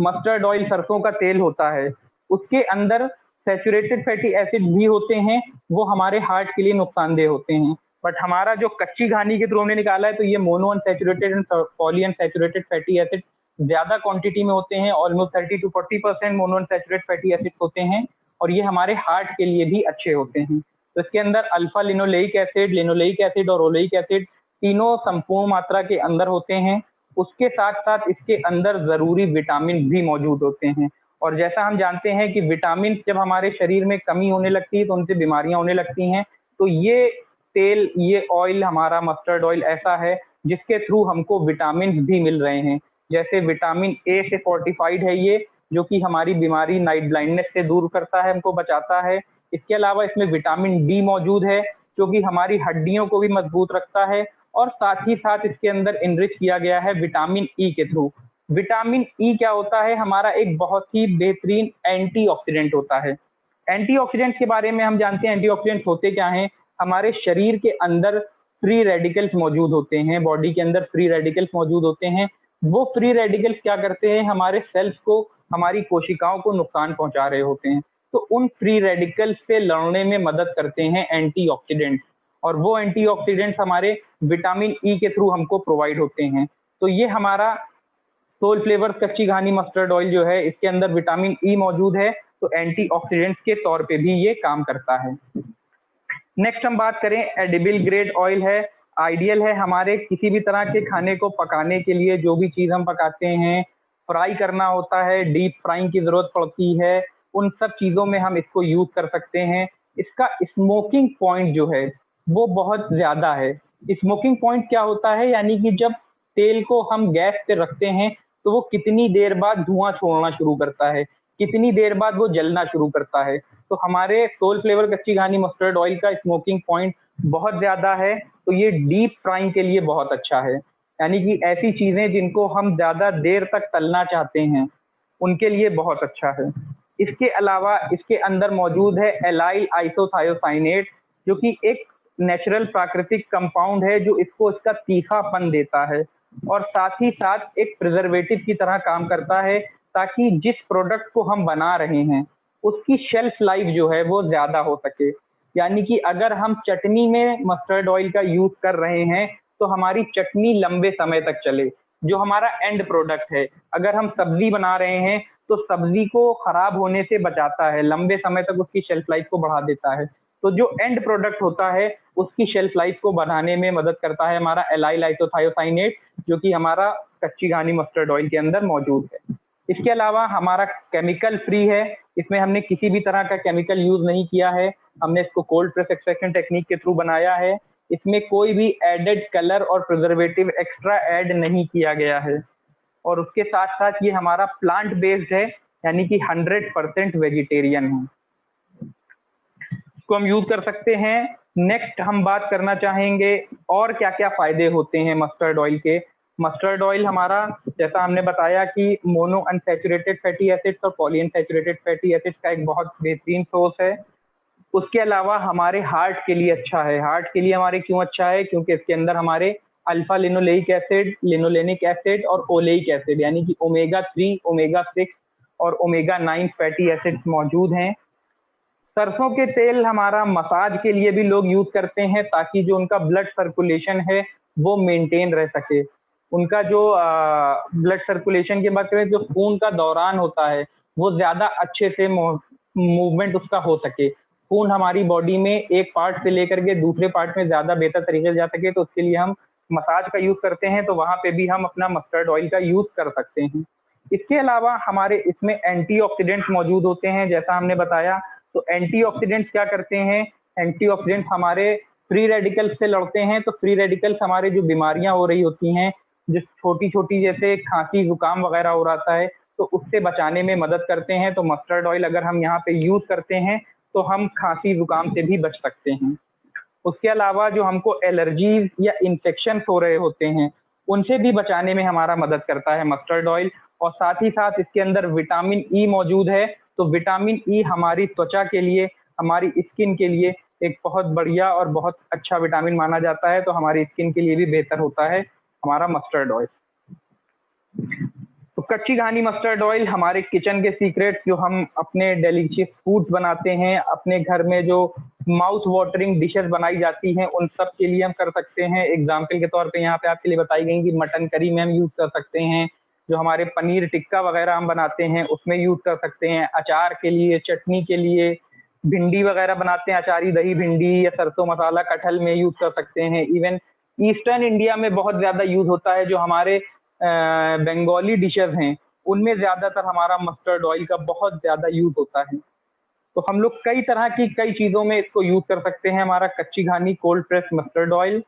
मस्टर्ड ऑयल, सरसों का तेल होता है, उसके अंदर सैचुरेटेड फैटी एसिड भी होते हैं, वो हमारे हार्ट के लिए नुकसानदेह होते हैं। बट हमारा जो कच्ची घानी के थ्रू हमने निकाला है तो ये mono unsaturated and poly unsaturated fatty acid ज्यादा क्वांटिटी में होते हैं। Almost 30 to 40% mono unsaturated fatty acid होते हैं और ये हमारे हार्ट के लिए भी अच्छे होते हैं। तो इसके अंदर alpha linoleic acid, linoleic acid और ओलेइक एसिड तीनों संपूर्ण मात्रा के अंदर होते हैं। उसके साथ साथ इसके अंदर जरूरी विटामिन भी मौजूद होते हैं। और जैसा हम जानते हैं कि विटामिन जब हमारे शरीर में कमी होने लगती है तो उनसे बीमारियां होने लगती हैं। तो ये तेल, ये ऑयल, हमारा मस्टर्ड ऑयल ऐसा है जिसके थ्रू हमको विटामिन भी मिल रहे हैं। जैसे विटामिन ए से फोर्टिफाइड है ये, जो कि हमारी बीमारी नाइट ब्लाइंडनेस से दूर करता है, हमको बचाता है। इसके अलावा इसमें विटामिन डी मौजूद है जो कि हमारी हड्डियों को भी मजबूत रखता है। और साथ ही साथ इसके अंदर इनरिच किया गया है विटामिन ई के थ्रू। विटामिन ई क्या होता है? हमारा एक बहुत ही बेहतरीन एंटीऑक्सीडेंट होता है। एंटीऑक्सीडेंट के बारे में हम जानते हैं, एंटीऑक्सीडेंट होते क्या हैं? हमारे शरीर के अंदर फ्री रेडिकल्स मौजूद होते हैं, बॉडी के अंदर फ्री रेडिकल्स मौजूद होते हैं। वो फ्री रेडिकल्स क्या करते हैं? हमारे सेल्स को, हमारी कोशिकाओं को नुकसान पहुंचा रहे होते हैं। तो उन फ्री रेडिकल्स से लड़ने में मदद करते हैं एंटीऑक्सीडेंट्स, और वो एंटीऑक्सीडेंट्स हमारे विटामिन ई के थ्रू हमको प्रोवाइड होते हैं। तो ये हमारा सोल फ्लेवर कच्ची घानी मस्टर्ड ऑयल जो है, इसके अंदर विटामिन ई मौजूद है, तो एंटीऑक्सीडेंट्स के तौर पे भी ये काम करता है। नेक्स्ट हम बात करें, एडिबल ग्रेड ऑयल है, आइडियल है हमारे किसी भी तरह के खाने को पकाने के लिए। जो भी चीज हम पकाते हैं, फ्राई करना होता है, डीप फ्राइंग की जरूरत पड़ती है, उन सब चीजों में हम इसको यूज कर सकते हैं। इसका स्मोकिंग पॉइंट जो है वो बहुत ज्यादा है। स्मोकिंग पॉइंट क्या होता है? यानी कि जब तेल को हम गैस पे रखते हैं तो वो कितनी देर बाद धुआं छोड़ना शुरू करता है, कितनी देर बाद वो जलना शुरू करता है। तो हमारे सोल फ्लेवर कच्ची घानी मस्टर्ड ऑयल का स्मोकिंग पॉइंट बहुत ज्यादा है, तो ये डीप फ्राइंग के लिए बहुत अच्छा है। यानी कि ऐसी चीजें जिनको हम ज्यादा देर तक तलना चाहते हैं उनके लिए बहुत अच्छा है। इसके अलावा इसके अंदर मौजूद है एलाइल आइसोथायोसाइनेट, जो कि एक नेचुरल प्राकृतिक कंपाउंड है जो इसको इसका तीखापन देता है, और साथ ही साथ एक प्रिजर्वेटिव की तरह काम करता है, ताकि जिस प्रोडक्ट को हम बना रहे हैं उसकी शेल्फ लाइफ जो है वो ज्यादा हो सके। यानी कि अगर हम चटनी में मस्टर्ड ऑयल का यूज कर रहे हैं तो हमारी चटनी लंबे समय तक चले, जो हमारा एंड प्रोडक्ट है। अगर हम सब्जी बना रहे हैं तो सब्जी को खराब होने से बचाता है, लंबे समय तक उसकी शेल्फ लाइफ को बढ़ा देता है। तो जो एंड प्रोडक्ट होता है उसकी शेल्फ लाइफ को बढ़ाने में मदद करता है हमारा एलाइल आइसोथायोसाइनेट, जो कि हमारा कच्ची घानी मस्टर्ड ऑयल के अंदर मौजूद है। इसके अलावा हमारा केमिकल फ्री है, इसमें हमने किसी भी तरह का केमिकल यूज नहीं किया है, हमने इसको कोल्ड प्रेस एक्सट्रैक्शन टेक्निक के थ्रू बनाया है। इसमें कोई भी एडेड कलर और प्रिजर्वेटिव एक्स्ट्रा ऐड नहीं किया गया है, और उसके साथ साथ ये हमारा प्लांट बेस्ड है, यानी कि 100% वेजिटेरियन है, इसको हम यूज कर सकते हैं। नेक्स्ट हम बात करना चाहेंगे और क्या क्या फायदे होते हैं मस्टर्ड ऑयल के। मस्टर्ड ऑयल हमारा, जैसा हमने बताया कि मोनो अनसैचुरेटेड फैटी एसिड्स और पॉली अनसैचुरेटेड फैटी एसिड्स का एक बहुत बेहतरीन सोर्स है। उसके अलावा हमारे हार्ट के लिए अच्छा है। हार्ट के लिए हमारे क्यों अच्छा है? क्योंकि इसके अंदर हमारे alpha linoleic acid, linolenic acid और ओलेइक एसिड, यानी कि ओमेगा 3, ओमेगा 6 और ओमेगा 9 फैटी एसिड्स मौजूद हैं। सरसों के तेल हमारा मसाज के लिए भी लोग यूज करते हैं, ताकि जो उनका ब्लड सर्कुलेशन है वो मेंटेन रह सके। उनका जो ब्लड सर्कुलेशन के बात करें, जो खून का दौरान होता है वो ज्यादा अच्छे से मूवमेंट उसका हो सके, खून हमारी बॉडी में एक पार्ट से लेकर के दूसरे पार्ट में ज्यादा बेहतर तरीके से जा सके, तो उसके लिए हम मसाज का यूज करते हैं। तो वहां पे भी हम अपना मस्टर्ड ऑयल का यूज कर सकते हैं। इसके अलावा हमारे इसमें एंटीऑक्सीडेंट्स मौजूद होते हैं, जैसा हमने बताया। तो एंटीऑक्सीडेंट्स क्या करते हैं? एंटीऑक्सीडेंट्स हमारे फ्री रेडिकल्स से लड़ते हैं। तो फ्री रेडिकल्स हमारे जो बीमारियां हो रही होती हैं, जो छोटी छोटी जैसे खांसी जुकाम वगैरह हो रहा है, तो उससे बचाने में मदद करते हैं। तो मस्टर्ड ऑयल अगर हम यहाँ पे यूज करते हैं तो हम खांसी जुकाम से भी बच सकते हैं। उसके अलावा जो हमको एलर्जीज या इन्फेक्शन हो रहे होते हैं उनसे भी बचाने में हमारा मदद करता है मस्टर्ड ऑयल। और साथ ही साथ इसके अंदर विटामिन ई मौजूद है। तो विटामिन ई हमारी त्वचा के लिए, हमारी स्किन के लिए एक बहुत बढ़िया और बहुत अच्छा विटामिन माना जाता है। तो हमारी स्किन के लिए भी बेहतर होता है हमारा मस्टर्ड ऑयल। तो कच्ची घानी मस्टर्ड ऑयल हमारे किचन के सीक्रेट, जो हम अपने डेलीशियस फूड्स बनाते हैं, अपने घर में जो माउथ वाटरिंग डिशेस बनाई जाती हैं, उन सब के लिए हम कर सकते हैं। एग्जाम्पल के तौर पे यहाँ पे आपके लिए बताई गई कि मटन करी में हम यूज कर सकते हैं, जो हमारे पनीर टिक्का वगैरह हम बनाते हैं उसमें यूज कर सकते हैं, अचार के लिए, चटनी के लिए, भिंडी वगैरह बनाते हैं, अचारी दही भिंडी या सरसों मसाला कटहल में यूज कर सकते हैं। इवन ईस्टर्न इंडिया में बहुत ज्यादा यूज होता है, जो हमारे बंगाली डिशेस हैं उनमें ज्यादातर हमारा मस्टर्ड ऑयल का बहुत ज्यादा यूज होता है। तो हम लोग कई तरह की कई चीजों में इसको यूज कर सकते हैं। हमारा कच्ची घानी कोल्ड प्रेस मस्टर्ड ऑयल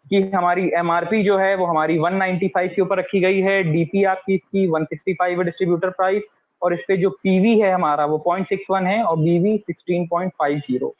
की हमारी एमआरपी जो है वो हमारी 195 के ऊपर रखी गई है, डीपी आपकी इसकी 165 है डिस्ट्रीब्यूटर प्राइस, और इस पे जो पीवी है हमारा वो 0.61 है और बीवी 16.50।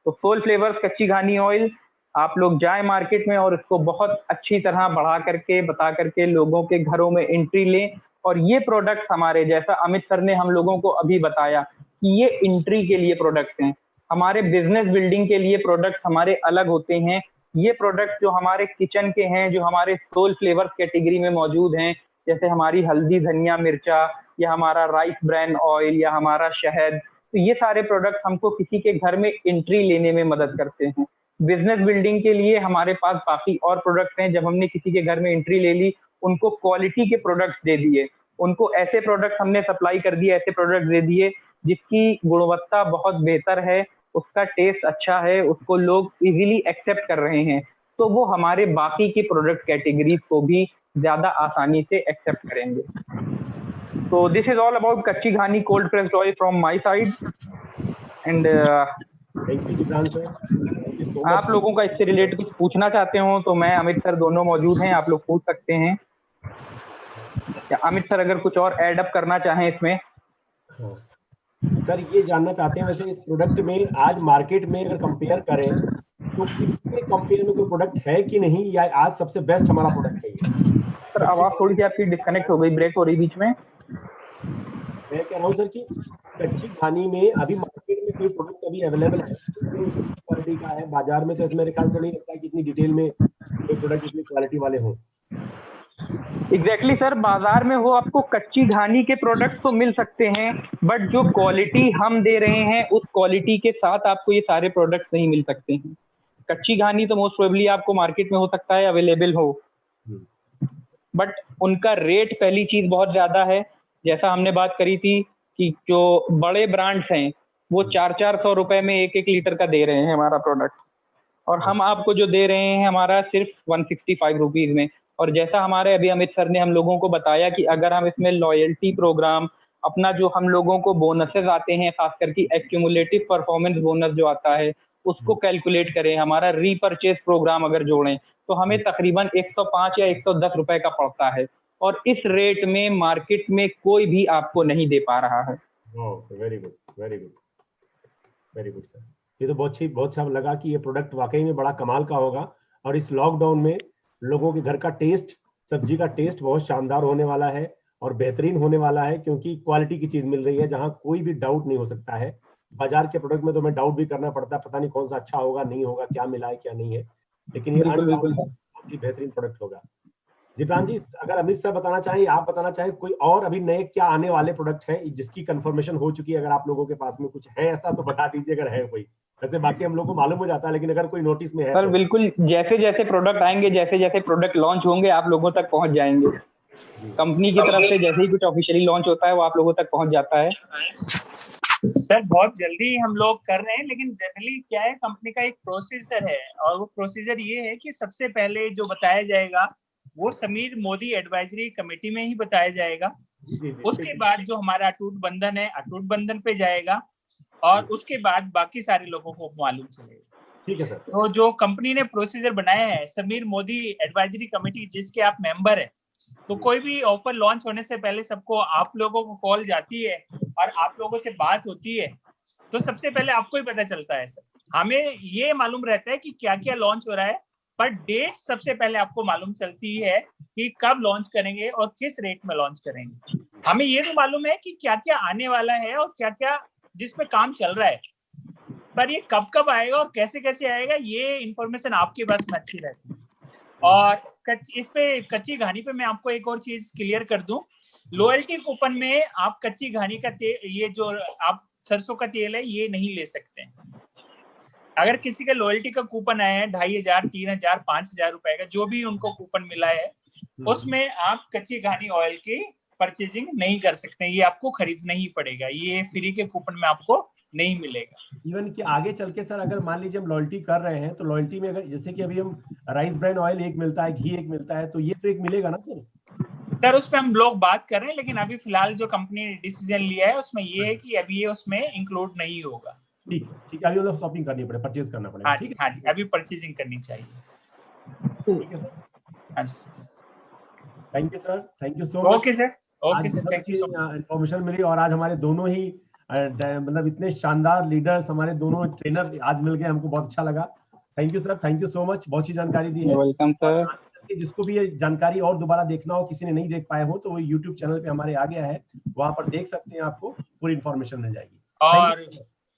तो सोल फ्लेवर्स कच्ची घानी ऑयल आप लोग जाए मार्केट में और इसको बहुत अच्छी तरह बढ़ा करके बता करके लोगों के घरों में एंट्री लें। और ये प्रोडक्ट हमारे, जैसा अमित सर ने हम लोगों को अभी बताया कि ये एंट्री के लिए प्रोडक्ट हैं, हमारे बिजनेस बिल्डिंग के लिए प्रोडक्ट हमारे अलग होते हैं। ये प्रोडक्ट जो हमारे किचन के हैं, जो हमारे सोल फ्लेवर्स कैटेगरी में मौजूद हैं, जैसे हमारी हल्दी धनिया मिर्चा या हमारा राइस ब्रांड ऑयल या हमारा शहद, तो ये सारे प्रोडक्ट हमको किसी के घर में एंट्री लेने में मदद करते हैं। बिजनेस बिल्डिंग के लिए हमारे पास बाकी और प्रोडक्ट हैं। जब हमने किसी के घर में एंट्री ले ली, उनको क्वालिटी के प्रोडक्ट्स दे दिए, उनको ऐसे प्रोडक्ट हमने सप्लाई कर दिए, ऐसे प्रोडक्ट दे दिए जिसकी गुणवत्ता बहुत बेहतर है, उसका टेस्ट अच्छा है, उसको लोग इजीली एक्सेप्ट कर रहे हैं, तो वो हमारे बाकी की प्रोडक्ट कैटेगरीज को भी ज्यादा आसानी से एक्सेप्ट करेंगे। तो दिस इज ऑल अबाउट कच्ची घानी cold pressed oil from my side and आप लोगों का इससे रिलेटेड कुछ पूछना चाहते हो तो मैं अमित सर दोनों मौजूद हैं, आप लोग पूछ सकते हैं। या अमित सर अगर कुछ और ऐड अप करना चाहें इसमें। सर ये जानना चाहते हैं वैसे इस प्रोडक्ट में आज मार्केट में अगर कंपेयर करें तो कितने कंपेयर में कोई प्रोडक्ट है कि नहीं, या आज सबसे बेस्ट हमारा प्रोडक्ट है ये? सर आवाज थोड़ी सी आपकी डिस्कनेक्ट हो गई, ब्रेक हो रही बीच में। मैं कह रहा हूँ सर कि कच्ची घानी में अभी मार्केट में कोई प्रोडक्ट अभी अवेलेबल है क्वालिटी का है बाजार में, तो इसमें मेरे ख्याल से नहीं लगता है कि इतनी डिटेल में कोई प्रोडक्ट इतनी क्वालिटी वाले हों। एग्जैक्टली सर, बाजार में वो आपको कच्ची घानी के प्रोडक्ट तो मिल सकते हैं, बट जो क्वालिटी हम दे रहे हैं उस क्वालिटी के साथ आपको ये सारे प्रोडक्ट नहीं मिल सकते हैं। कच्ची घानी तो मोस्ट प्रोबेबली आपको मार्केट में हो सकता है अवेलेबल हो, बट उनका रेट पहली चीज बहुत ज्यादा है। जैसा हमने बात करी थी कि जो बड़े ब्रांड्स हैं वो 400-400 रुपए में 1-1 लीटर का दे रहे हैं हमारा प्रोडक्ट, और हम आपको जो दे रहे हैं हमारा सिर्फ 165 रुपीज में। और जैसा हमारे अभी अमित सर ने हम लोगों को बताया कि अगर हम इसमें लॉयल्टी प्रोग्राम, अपना जो हम लोगों को बोनसेस आते हैं, खास करके एक्यूमुलेटिव परफॉर्मेंस बोनस जो आता है उसको कैलकुलेट करें, हमारा रीपरचेज प्रोग्राम अगर जोड़ें तो हमें तकरीबन 105 या 110 रुपए का पड़ता है, और इस रेट में मार्केट में कोई भी आपको नहीं दे पा रहा है। Very good, very good, very good sir. ये तो बहुत अच्छा लगा कि ये प्रोडक्ट वाकई में बड़ा कमाल का होगा, और इस लॉकडाउन में लोगों के घर का टेस्ट, सब्जी का टेस्ट बहुत शानदार होने वाला है और बेहतरीन होने वाला है, क्योंकि क्वालिटी की चीज मिल रही है जहां कोई भी डाउट नहीं हो सकता है। बाजार के प्रोडक्ट में तो हमें डाउट भी करना पड़ता है, पता नहीं कौन सा अच्छा होगा नहीं होगा, क्या मिला है क्या नहीं है, लेकिन ये बहुत ही बेहतरीन प्रोडक्ट होगा। जिब्रान जी, अगर अमित सर बताना चाहें, आप बताना चाहें कोई और अभी नए क्या आने वाले प्रोडक्ट हैं जिसकी कंफर्मेशन हो चुकी है, अगर आप लोगों के पास में कुछ है ऐसा तो बता दीजिए अगर है कोई। वैसे बाकी हम लोग को मालूम हो जाता है, लेकिन अगर कोई नोटिस में है सर तो। बिल्कुल, जैसे जैसे प्रोडक्ट आएंगे, जैसे जैसे प्रोडक्ट लॉन्च होंगे आप लोगों तक पहुंच जाएंगे। कंपनी की तरफ से जैसे ही कुछ ऑफिशियली लॉन्च होता है वो आप लोगों तक पहुंच जाता है। सर बहुत जल्दी हम लोग कर रहे हैं, लेकिन जनरली क्या है, कंपनी का एक प्रोसीजर है, और वो प्रोसीजर ये है कि सबसे पहले जो बताया जाएगा वो समीर मोदी एडवाइजरी कमेटी में ही बताया जाएगा। उसके बाद जो हमारा अटूट बंधन है, अटूट बंधन पे जाएगा, और उसके बाद बाकी सारे लोगों को मालूम चलेगा। ठीक है सर। तो जो कंपनी ने प्रोसीजर बनाया है, समीर मोदी एडवाइजरी कमेटी जिसके आप मेंबर हैं, तो कोई भी ऑफर लॉन्च होने से पहले सबको आप लोगों को कॉल जाती है और आप लोगों से बात होती है, तो सबसे पहले आपको ही पता चलता है सर। हमें ये मालूम रहता है कि क्या क्या लॉन्च हो रहा है, पर डेट सबसे पहले आपको मालूम चलती है कि कब लॉन्च करेंगे और किस रेट में लॉन्च करेंगे। हमें ये तो मालूम है कि क्या क्या आने वाला है और क्या क्या जिस पे काम चल रहा है, पर ये कब कब आएगा और कैसे कैसे आएगा, ये इंफॉर्मेशन आपके पास में अच्छी रहती है। और इस पे कच्ची घानी पे मैं आपको एक और चीज क्लियर कर दूं, लॉयल्टी कूपन में आप कच्ची घानी का तेल, ये जो आप सरसों का तेल है, ये नहीं ले सकते हैं। अगर किसी का लॉयल्टी का कूपन आया है 2500, 3000, 5000 रुपए का, जो भी उनको कूपन मिला है, उसमें आप कच्ची घानी ऑयल की परचेजिंग नहीं कर सकते, ये आपको खरीदना ही पड़ेगा। ये फ्री के कूपन में आपको नहीं मिलेगा। इवन कि आगे चल के सर अगर मान लीजिए हम लॉयल्टी कर रहे हैं तो लॉयल्टी में अगर जैसे कि अभी हम राइस ब्रांड ऑयल एक मिलता है, घी एक मिलता है, तो ये तो एक मिलेगा ना सर? सर उस पर हम लोग बात कर रहे हैं, लेकिन अभी फिलहाल जो कंपनी ने डिसीजन लिया है उसमें ये है कि अभी ये उसमें इंक्लूड नहीं होगा। ठीक है, अभी मतलब शॉपिंग करनी पड़ेगी, परचेज करना पड़ेगा। हाँ जी, हाँ जी, अभी परचेजिंग करनी चाहिए। ठीक है सर। हाँ जी sir, thank you sir, thank you so much. Okay sir, okay आज सर, बहुत थैंक यू अच्छी सो मच। इन्फॉर्मेशन मिली और आज हमारे दोनों ही मतलब इतने शानदार लीडर्स, हमारे दोनों ट्रेनर आज मिल गए, हमको बहुत अच्छा लगा। Thank you sir, thank you so much, बहुत अच्छी जानकारी दी है। वेलकम और सर। आगे चल के जिसको भी ये जानकारी और दोबारा देखना हो, किसी ने नहीं देख पाए हो, तो वो यूट्यूब चैनल पे हमारे आ गया है, वहां पर देख सकते हैं, आपको पूरी इन्फॉर्मेशन मिल जाएगी। और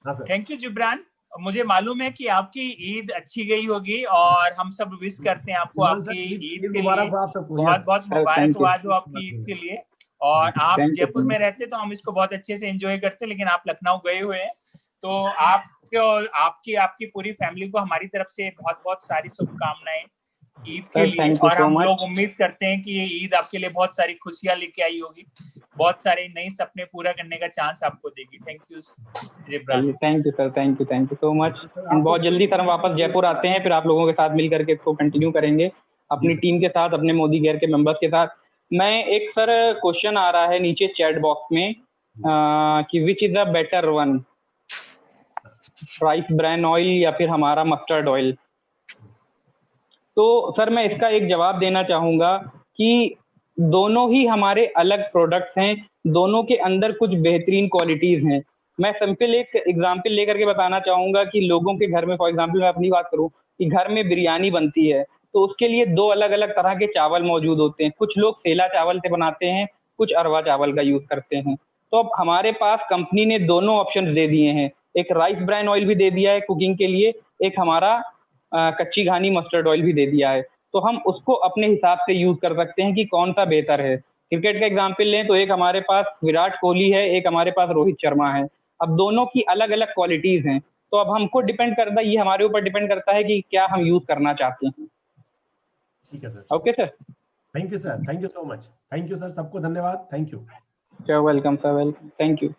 हाँ सर, थैंक यू जिब्रान, मुझे मालूम है कि आपकी ईद अच्छी गई होगी और हम सब विश करते हैं आपको आपकी ईद के लिए। मुबारक हो आप सबको। बहुत बहुत मुबारकबाद हो आपकी ईद के लिए। और आप Thank you, जयपुर में रहते तो हम इसको बहुत अच्छे से एंजॉय करते, लेकिन आप लखनऊ गए हुए हैं, तो आपको आपकी आपकी पूरी फैमिली को हमारी तरफ से बहुत बहुत सारी शुभकामनाएं ईद के सर। लिए। थैंक यू और सो हम मच। लोग उम्मीद करते हैं कि ये ईद आपके लिए बहुत सारी खुशियां लेके आई होगी, बहुत सारे नए सपने पूरा करने का चांस आपको देगी। Thank you Jibran. Thank you sir, thank you so much. And बहुत जल्दी सर हम वापस जयपुर आते हैं, फिर आप लोगों के साथ मिल करके इसको कंटिन्यू करेंगे अपनी टीम के साथ, अपने मोदी केयर के मेंबर्स के साथ। मैं एक सर क्वेश्चन आ रहा है नीचे चैट बॉक्स में कि which is the better one, rice brand oil या फिर हमारा मस्टर्ड ऑयल? तो सर मैं इसका एक जवाब देना चाहूंगा कि दोनों ही हमारे अलग प्रोडक्ट्स हैं, दोनों के अंदर कुछ बेहतरीन क्वालिटीज हैं। मैं सिंपल एक एग्जांपल लेकर के बताना चाहूंगा कि लोगों के घर में, फॉर एग्जांपल मैं अपनी बात करूं कि घर में बिरयानी बनती है, तो उसके लिए दो अलग अलग तरह के चावल मौजूद होते हैं। कुछ लोग सेला चावल से बनाते हैं, कुछ अरवा चावल का यूज करते हैं। तो अब हमारे पास कंपनी ने दोनों ऑप्शन दे दिए हैं, एक राइस ब्रांड ऑयल भी दे दिया है कुकिंग के लिए, एक हमारा कच्ची घानी मस्टर्ड ऑयल भी दे दिया है। तो हम उसको अपने हिसाब से यूज कर सकते हैं कि कौन सा बेहतर है। क्रिकेट का एग्जांपल लें तो एक हमारे पास विराट कोहली है, एक हमारे पास रोहित शर्मा है। अब दोनों की अलग अलग क्वालिटीज हैं, तो अब हमको डिपेंड करता है, ये हमारे ऊपर डिपेंड करता है कि क्या हम यूज करना चाहते हैं। ठीक है sir. Okay sir, thank you sir, thank you so much, thank you sir, सबको धन्यवाद, thank you. Welcome sir, welcome, thank you.